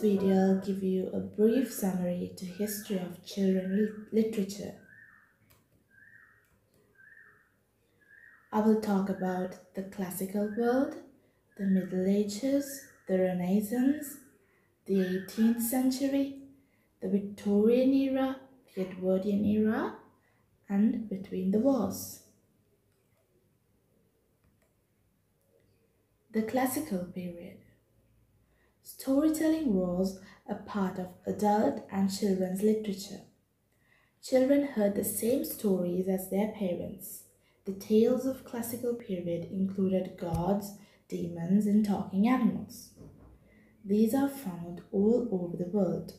video, I'll give you a brief summary to history of children literature. I will talk about the classical world, the Middle Ages, the Renaissance, the 18th century, the Victorian era, the Edwardian era, and between the wars. The classical period. Storytelling was a part of adult and children's literature. Children heard the same stories as their parents. The tales of classical period included gods, demons, and talking animals. These are found all over the world.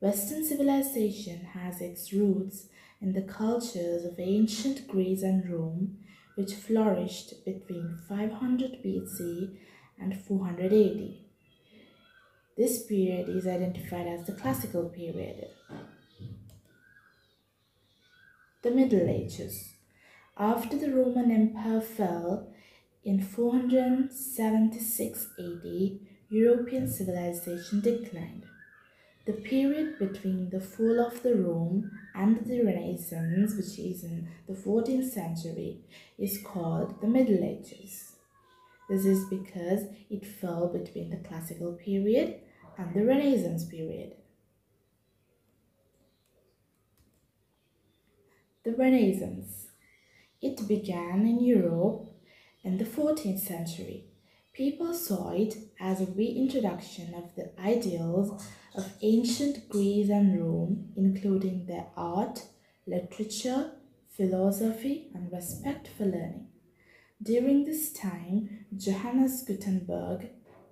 Western civilization has its roots in the cultures of ancient Greece and Rome, which flourished between 500 BC and 400 AD. This period is identified as the classical period. The Middle Ages. After the Roman Empire fell in 476 AD, European civilization declined. The period between the fall of the Rome and the Renaissance, which is in the 14th century, is called the Middle Ages. This is because it fell between the classical period and the Renaissance period. The Renaissance. It began in Europe in the 14th century. People saw it as a reintroduction of the ideals of ancient Greece and Rome, including their art, literature, philosophy, and respect for learning. During this time, Johannes Gutenberg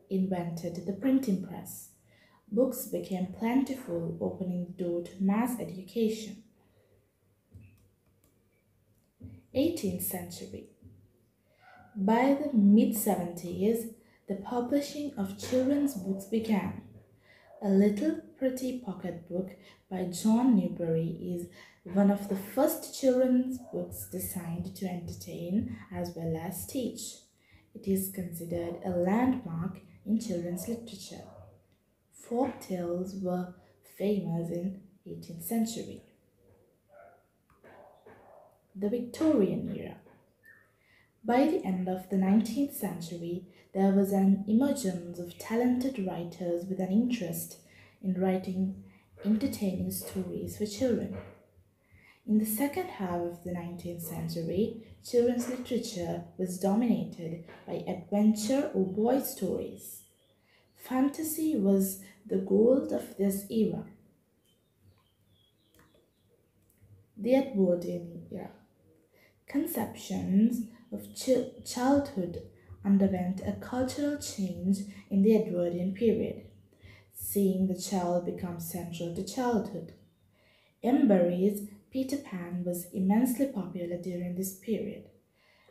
invented the printing press. Books became plentiful, opening the door to mass education. 18th century. By the mid-70s, the publishing of children's books began. A Little Pretty Pocket Book by John Newbery is one of the first children's books designed to entertain as well as teach. It is considered a landmark in children's literature. Folk tales were famous in 18th century. The Victorian era. By the end of the 19th century, there was an emergence of talented writers with an interest in writing entertaining stories for children. In the second half of the 19th century, children's literature was dominated by adventure or boy stories. Fantasy was the gold of this era. The Edwardian era. Conceptions of childhood underwent a cultural change in the Edwardian period, seeing the child become central to childhood. Embury's Peter Pan was immensely popular during this period.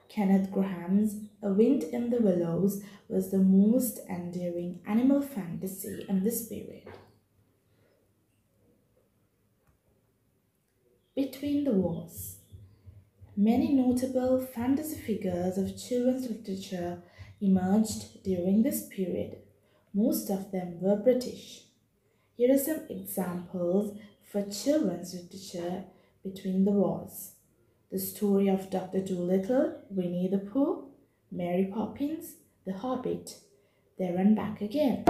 Kenneth Graham's A Wind in the Willows was the most enduring animal fantasy in this period. Between the wars. Many notable fantasy figures of children's literature emerged during this period. Most of them were British. Here are some examples for children's literature between the wars. The Story of Dr. Dolittle, Winnie the Pooh, Mary Poppins, The Hobbit, There and Back Again.